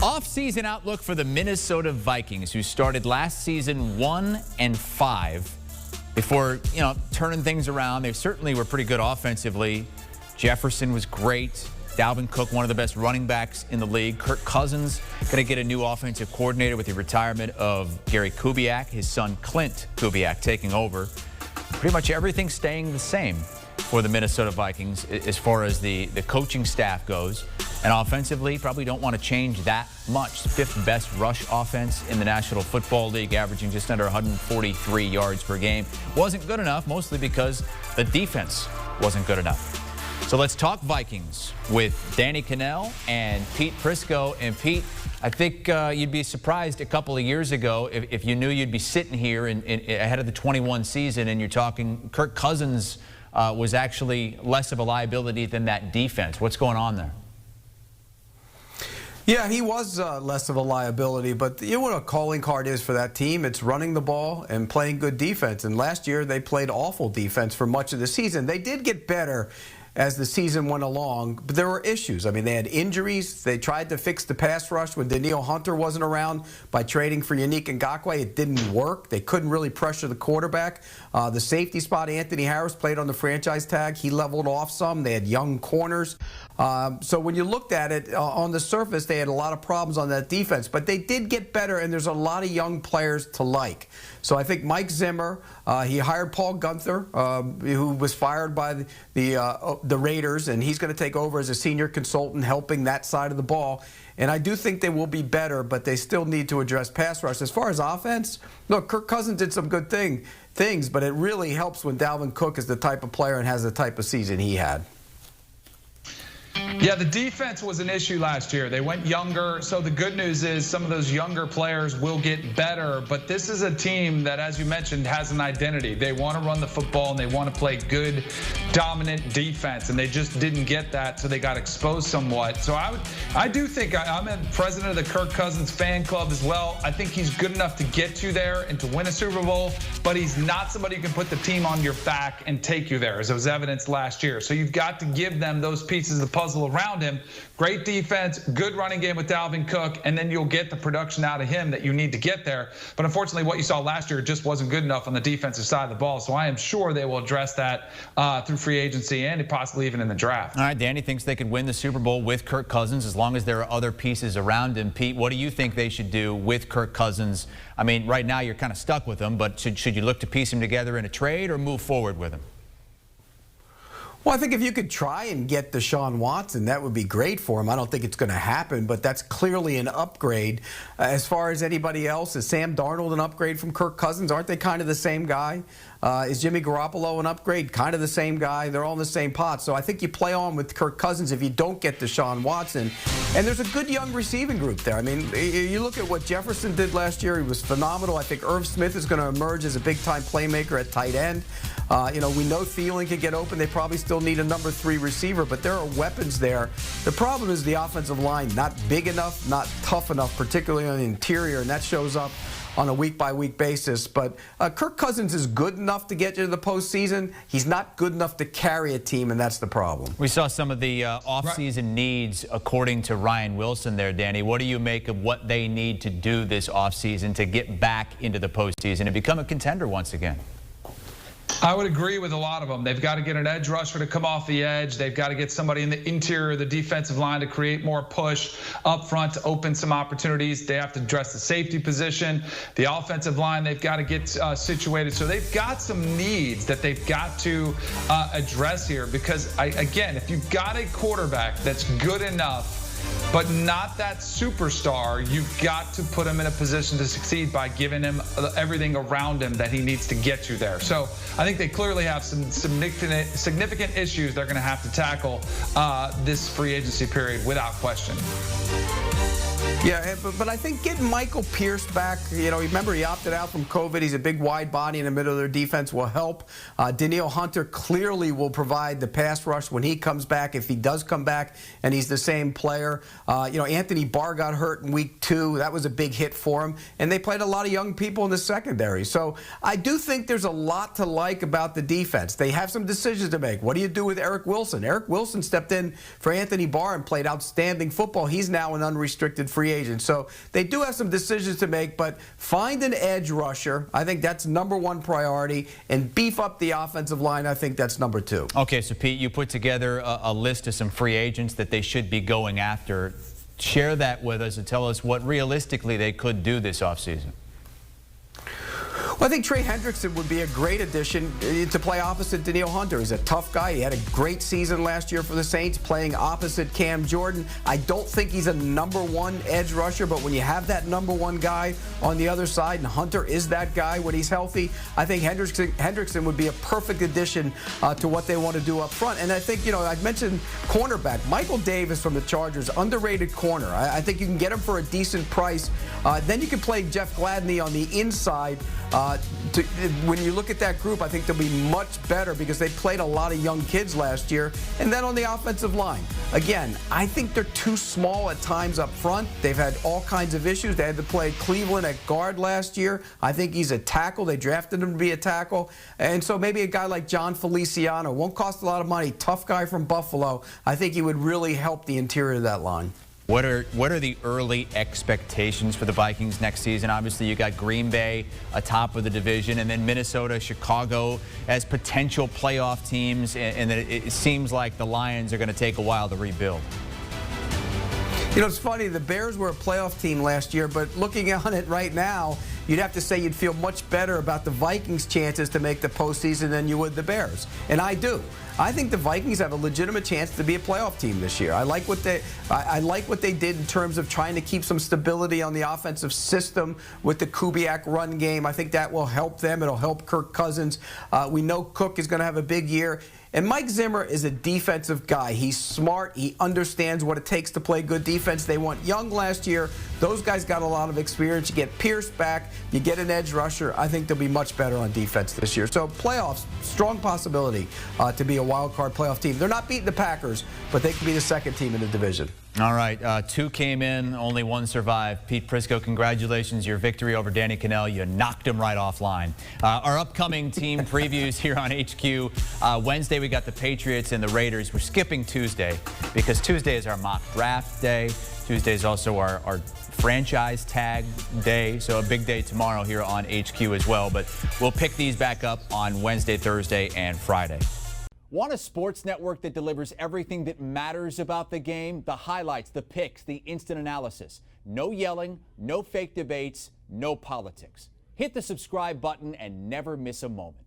Off-season outlook for the Minnesota Vikings, who started last season 1-5 before, turning things around. They certainly were pretty good offensively. Jefferson was great. Dalvin Cook, one of the best running backs in the league. Kirk Cousins going to get a new offensive coordinator with the retirement of Gary Kubiak, his son Clint Kubiak taking over. Pretty much everything staying the same for the Minnesota Vikings as far as the coaching staff goes. And offensively, probably don't want to change that much. The fifth best rush offense in the National Football League, averaging just under 143 yards per game. Wasn't good enough, mostly because the defense wasn't good enough. So let's talk Vikings with Danny Kanell and Pete Prisco. And Pete, I think you'd be surprised a couple of years ago if you knew you'd be sitting here ahead of the 21 season and you're talking Kirk Cousins was actually less of a liability than that defense. What's going on there? Yeah, he was less of a liability, but you know what a calling card is for that team? It's running the ball and playing good defense. And last year they played awful defense for much of the season. They did get better as the season went along, but there were issues. I mean, they had injuries. They tried to fix the pass rush when Danielle Hunter wasn't around by trading for Yannick Ngakoue. It didn't work. They couldn't really pressure the quarterback. The safety spot, Anthony Harris, played on the franchise tag. He leveled off some. They had young corners. So when you looked at it on the surface, they had a lot of problems on that defense. But they did get better, and there's a lot of young players to like. So I think Mike Zimmer, he hired Paul Gunther, who was fired by the Raiders, and he's going to take over as a senior consultant helping that side of the ball. And I do think they will be better, but they still need to address pass rush. As far as offense, look, Kirk Cousins did some good things, but it really helps when Dalvin Cook is the type of player and has the type of season he had. Yeah, the defense was an issue last year. They went younger, so the good news is some of those younger players will get better. But this is a team that, as you mentioned, has an identity. They want to run the football, and they want to play good, dominant defense, and they just didn't get that, so they got exposed somewhat. So I do think I'm a president of the Kirk Cousins fan club as well. I think he's good enough to get you there and to win a Super Bowl, but he's not somebody who can put the team on your back and take you there, as it was evidenced last year. So you've got to give them those pieces of the puzzle around him. Great defense, good running game with Dalvin Cook, and then you'll get the production out of him that you need to get there. But unfortunately, what you saw last year just wasn't good enough on the defensive side of the ball. So I am sure they will address that through free agency and possibly even in the draft. All right, Danny thinks they could win the Super Bowl with Kirk Cousins as long as there are other pieces around him. Pete, what do you think they should do with Kirk Cousins? I mean, right now you're kind of stuck with him, but should you look to piece him together in a trade or move forward with him? Well, I think if you could try and get Deshaun Watson, that would be great for him. I don't think it's going to happen, but that's clearly an upgrade. As far as anybody else, is Sam Darnold an upgrade from Kirk Cousins? Aren't they kind of the same guy? Is Jimmy Garoppolo an upgrade? Kind of the same guy. They're all in the same pot. So I think you play on with Kirk Cousins if you don't get Deshaun Watson. And there's a good young receiving group there. I mean, you look at what Jefferson did last year. He was phenomenal. I think Irv Smith is going to emerge as a big-time playmaker at tight end. We know Thielen can get open. They probably still need a number 3 receiver, but there are weapons there. The problem is the offensive line, not big enough, not tough enough, particularly on the interior, and that shows up on a week-by-week basis. But Kirk Cousins is good enough to get you to the postseason. He's not good enough to carry a team, and that's the problem. We saw some of the offseason needs according to Ryan Wilson there, Danny. What do you make of what they need to do this offseason to get back into the postseason and become a contender once again? I would agree with a lot of them. They've got to get an edge rusher to come off the edge. They've got to get somebody in the interior of the defensive line to create more push up front to open some opportunities. They have to address the safety position. The offensive line, they've got to get situated. So they've got some needs that they've got to address here because, again, if you've got a quarterback that's good enough but not that superstar, you've got to put him in a position to succeed by giving him everything around him that he needs to get you there. So I think they clearly have some significant issues they're going to have to tackle this free agency period without question. Yeah, but I think getting Michael Pierce back, remember he opted out from COVID. He's a big wide body in the middle of their defense will help. Danielle Hunter clearly will provide the pass rush when he comes back, if he does come back, and he's the same player. Anthony Barr got hurt in week 2. That was a big hit for him. And they played a lot of young people in the secondary. So I do think there's a lot to like about the defense. They have some decisions to make. What do you do with Eric Wilson? Eric Wilson stepped in for Anthony Barr and played outstanding football. He's now an unrestricted free agent. So they do have some decisions to make, but find an edge rusher. I think that's #1 priority. And beef up the offensive line. I think that's #2. Okay, so Pete, you put together a list of some free agents that they should be going after. Share that with us and tell us what realistically they could do this offseason. Well, I think Trey Hendrickson would be a great addition to play opposite Danielle Hunter. He's a tough guy. He had a great season last year for the Saints playing opposite Cam Jordan. I don't think he's a #1 edge rusher, but when you have that #1 guy on the other side, and Hunter is that guy when he's healthy, I think Hendrickson would be a perfect addition to what they want to do up front. And I think, I mentioned cornerback. Michael Davis from the Chargers, underrated corner. I think you can get him for a decent price. Then you can play Jeff Gladney on the inside. When you look at that group, I think they'll be much better because they played a lot of young kids last year. And then on the offensive line, again, I think they're too small at times up front. They've had all kinds of issues. They had to play Cleveland at guard last year. I think he's a tackle. They drafted him to be a tackle. And so maybe a guy like John Feliciano, won't cost a lot of money, tough guy from Buffalo. I think he would really help the interior of that line. What are the early expectations for the Vikings next season? Obviously, you got Green Bay atop of the division, and then Minnesota, Chicago as potential playoff teams, and it seems like the Lions are going to take a while to rebuild. It's funny, the Bears were a playoff team last year, but looking on it right now, you'd have to say you'd feel much better about the Vikings' chances to make the postseason than you would the Bears. And I do. I think the Vikings have a legitimate chance to be a playoff team this year. I like what they did in terms of trying to keep some stability on the offensive system with the Kubiak run game. I think that will help them. It'll help Kirk Cousins. We know Cook is going to have a big year. And Mike Zimmer is a defensive guy. He's smart. He understands what it takes to play good defense. They went young last year. Those guys got a lot of experience. You get Pierce back. You get an edge rusher. I think they'll be much better on defense this year. So playoffs, strong possibility to be a wild card playoff team. They're not beating the Packers, but they can be the second team in the division. All right, 2 came in, only 1 survived. Pete Prisco, congratulations. Your victory over Danny Kanell. You knocked him right offline. Our upcoming team previews here on HQ. Wednesday, we got the Patriots and the Raiders. We're skipping Tuesday because Tuesday is our mock draft day. Tuesday is also our franchise tag day, so a big day tomorrow here on HQ as well. But we'll pick these back up on Wednesday, Thursday, and Friday. Want a sports network that delivers everything that matters about the game? The highlights, the picks, the instant analysis. No yelling, no fake debates, no politics. Hit the subscribe button and never miss a moment.